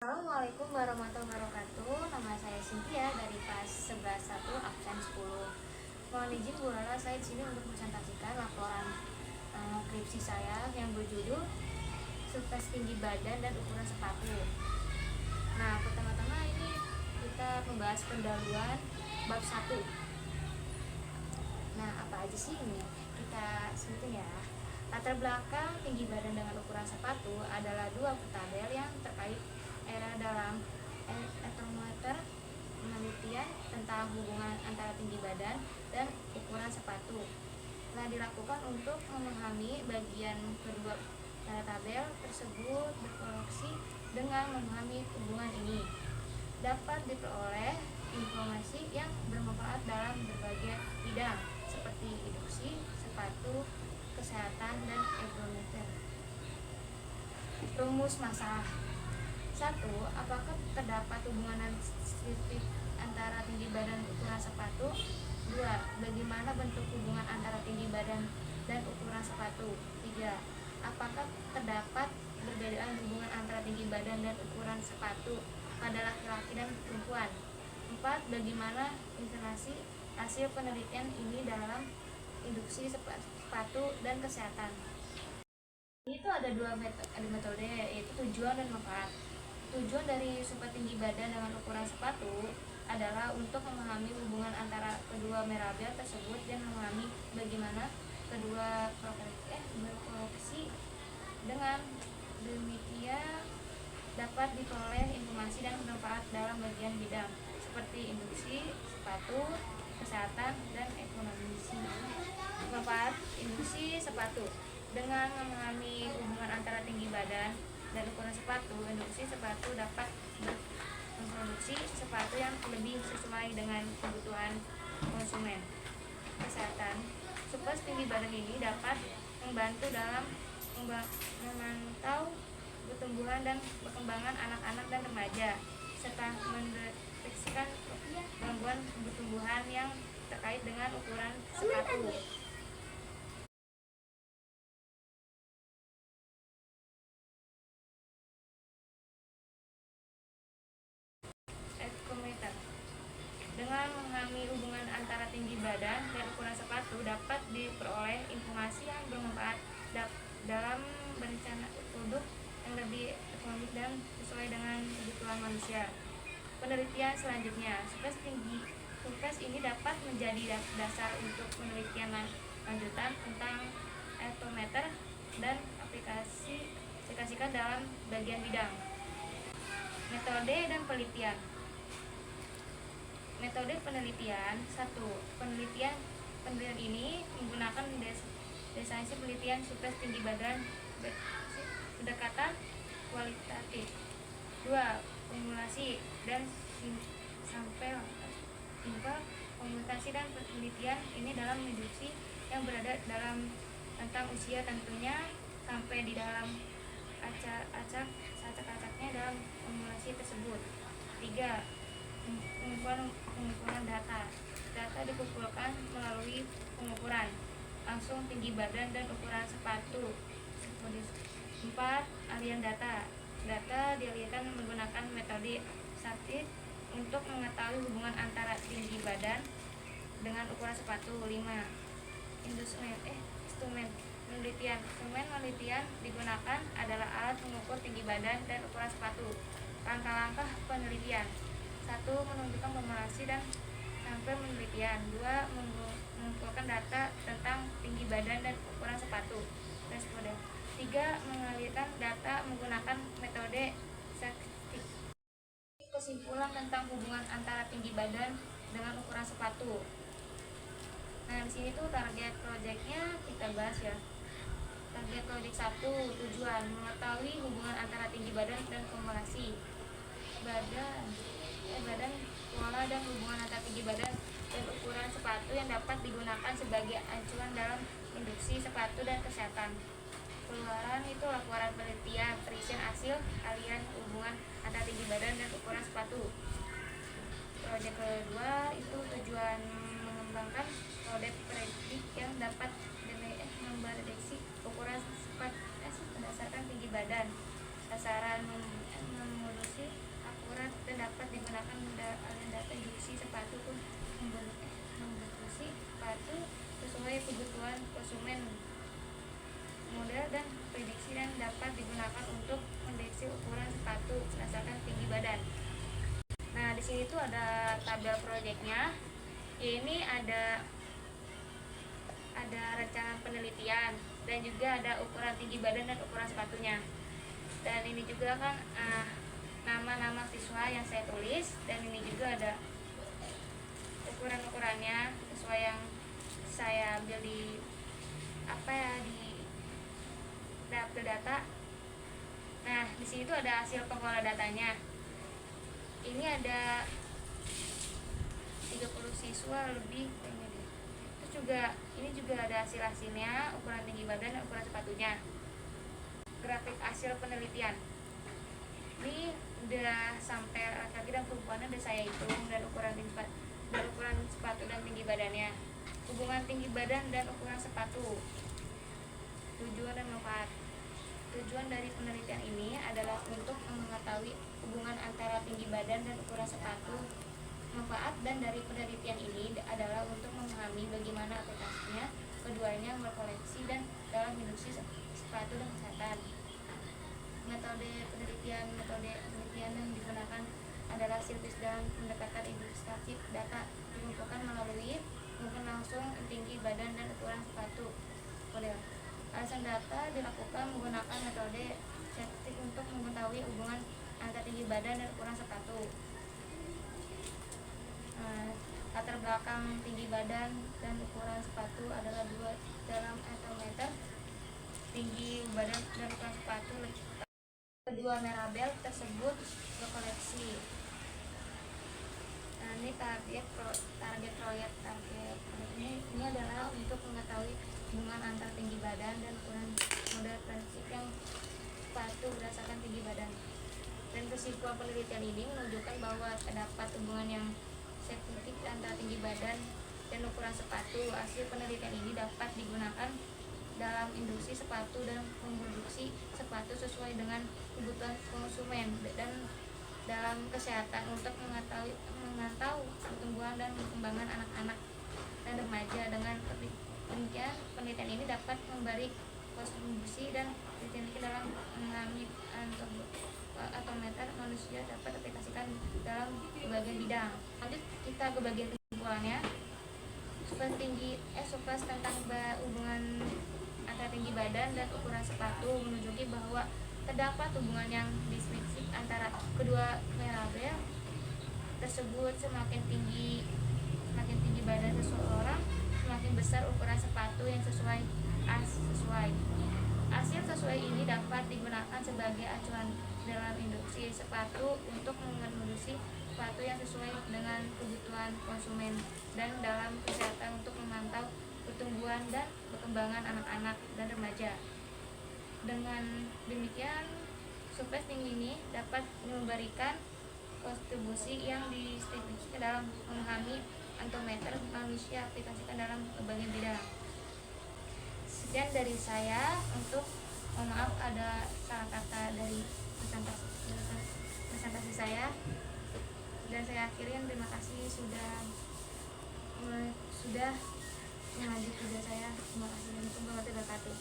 Assalamualaikum warahmatullahi wabarakatuh. Nama saya Cynthia dari kelas 11 absen 10. Mohon izin Bu Lala, saya di sini untuk presentasikan laporan skripsi saya yang berjudul survei tinggi badan dan ukuran sepatu. Nah, pertama-tama ini kita membahas pendahuluan bab 1. Nah, apa aja sih ini? Kita sebutin ya. Latar belakang tinggi badan dengan ukuran sepatu adalah dua tabel yang terkait era dalam ergometer, penelitian tentang hubungan antara tinggi badan dan ukuran sepatu telah dilakukan untuk memahami bagian kedua tabel tersebut. Berkoreksi dengan memahami hubungan ini dapat diperoleh informasi yang bermanfaat dalam berbagai bidang seperti induksi, sepatu, kesehatan, dan ergometer. Rumus masalah. 1. Apakah terdapat hubungan spesifik antara tinggi badan dan ukuran sepatu? 2. Bagaimana bentuk hubungan antara tinggi badan dan ukuran sepatu? 3. Apakah terdapat perbedaan hubungan antara tinggi badan dan ukuran sepatu pada laki-laki dan perempuan? 4. Bagaimana informasi hasil penelitian ini dalam induksi sepatu dan kesehatan? Itu ada dua metode, yaitu tujuan dan manfaat. Tujuan dari survei tinggi badan dengan ukuran sepatu adalah untuk memahami hubungan antara kedua variabel tersebut dan memahami bagaimana kedua berkoreksi. Dengan demikian dapat diperoleh informasi dan bermanfaat dalam bagian bidang seperti induksi, sepatu, kesehatan, dan ekonomi. Manfaat induksi sepatu. Dengan memahami hubungan antara tinggi badan dan ukuran sepatu, induksi sepatu dapat memproduksi sepatu yang lebih sesuai dengan kebutuhan konsumen. Kesehatan. Survei tinggi badan ini dapat membantu dalam memantau pertumbuhan dan perkembangan anak-anak dan remaja, serta mendeteksikan gangguan pertumbuhan yang terkait dengan ukuran sepatu. Ergometer. Dengan memahami hubungan antara tinggi badan dan ukuran sepatu dapat diperoleh informasi yang bermanfaat dalam berencana produk yang lebih ekonomis dan sesuai dengan kebutuhan manusia. Penelitian selanjutnya, survei ini dapat menjadi dasar untuk penelitian lanjutan tentang ergometer dan aplikasikan dalam bagian bidang. Metode dan penelitian. Metode penelitian. 1. Penelitian ini menggunakan desainsi penelitian survei tinggi badan pendekatan kualitatif. 2. Kumulasi dan sampel komunikasi dan penelitian ini dalam induksi yang berada dalam rentang usia tentunya sampai di dalam acak-acaknya dalam kumulasi tersebut. 3. Pengumpulan data. Data dikumpulkan melalui pengukuran langsung tinggi badan dan ukuran sepatu. 4. Aliran data. Data dialirkan menggunakan metode statistik untuk mengetahui hubungan antara tinggi badan dengan ukuran sepatu. 5. Instrumen penelitian. Instrumen penelitian digunakan adalah alat mengukur tinggi badan dan ukuran sepatu. Langkah-langkah penelitian. 1. Menunjukkan formulasi dan sampel penelitian. 2. Mengumpulkan data tentang tinggi badan dan ukuran sepatu. Responden. 3. Mengalirkan data menggunakan metode statistik. Kesimpulan tentang hubungan antara tinggi badan dengan ukuran sepatu. Nah, di sini tuh target proyeknya kita bahas ya. Target proyek 1, tujuan mengetahui hubungan antara tinggi badan dan formulasi badan pola dan hubungan antara tinggi badan dan ukuran sepatu yang dapat digunakan sebagai acuan dalam induksi sepatu dan kesehatan. Keluaran itu laporan penelitian, perisian hasil aliran hubungan antara tinggi badan dan ukuran sepatu. Proyek kedua itu tujuan mengembangkan model predik yang dapat memprediksi ukuran sepatu berdasarkan tinggi badan. Sasaran resolusi akurat dan dapat digunakan aliran data induksi sepatu untuk memproduksi sepatu sesuai kebutuhan konsumen, model dan prediksi, dan dapat digunakan untuk memprediksi ukuran sepatu berdasarkan tinggi badan. Nah, di sini tuh ada tabel proyeknya. Ini ada rencana penelitian dan juga ada ukuran tinggi badan dan ukuran sepatunya. Dan ini juga kan nama-nama siswa yang saya tulis, dan ini juga ada ukuran-ukurannya sesuai yang saya ambil di di data. Nah, di sini tuh ada hasil pengolah datanya. Ini ada 30 siswa lebih. Terus juga ini juga ada hasilnya, ukuran tinggi badan dan ukuran sepatunya. Grafik hasil penelitian. Ini udah sampai laki-laki dan perempuannya udah saya hitung, dan ukuran sepatu dan tinggi badannya. Hubungan tinggi badan dan ukuran sepatu. Tujuan dan manfaat. Tujuan dari penelitian ini adalah untuk mengetahui hubungan antara tinggi badan dan ukuran sepatu. Manfaat dan dari penelitian ini adalah untuk memahami bagaimana aplikasinya keduanya berkoleksi dan dalam induksi sepatu dan kesehatan. Metode penelitian yang digunakan adalah sinkronis dan pendekatan ilustratif. Data dikumpulkan melalui mungkin langsung tinggi badan dan ukuran sepatu model. Alasan data dilakukan menggunakan metode statistik untuk mengetahui hubungan antara tinggi badan dan ukuran sepatu. Latar belakang tinggi badan dan ukuran sepatu adalah dalam meter. Tinggi badan dan ukuran sepatu kedua variabel tersebut berkoleksi. Nah, ini target proyek ini adalah untuk mengetahui hubungan antara tinggi badan dan ukuran model prinsip yang sepatu berdasarkan tinggi badan. Dan kesimpulan penelitian ini menunjukkan bahwa terdapat hubungan yang signifikan antara tinggi badan dan ukuran sepatu. Hasil penelitian ini dapat digunakan dalam industri sepatu dan memproduksi sepatu sesuai dengan kebutuhan konsumen, dan dalam kesehatan untuk memantau pertumbuhan dan perkembangan anak-anak dan remaja. Dengan demikian, penelitian ini dapat memberi kontribusi dan teknik dalam mengalami atometer manusia dapat aplikasikan dalam berbagai bidang. Lanjut kita ke bagian kesimpulannya. Sukses tentang hubungan antara tinggi badan dan ukuran sepatu menunjukkan bahwa terdapat hubungan yang disfungsi antara kedua variabel tersebut. Semakin tinggi badan seseorang, semakin besar ukuran sepatu yang sesuai. Hasil sesuai ini dapat digunakan sebagai acuan dalam industri sepatu untuk memproduksi sepatu yang sesuai dengan kebutuhan konsumen, dan dalam kesehatan untuk memantau pertumbuhan dan perkembangan anak-anak dan remaja. Dengan demikian, sukses tinggi ini dapat memberikan kontribusi yang distinksi dalam memahami atometer manusia aplikasikan dalam berbagai bidang. Sekian dari saya. Mohon maaf ada salah kata dari presentasi saya, dan saya akhiri. Terima kasih sudah mengaji tugas saya. Terima kasih. Assalamualaikum warahmatullahi wabarakatuh.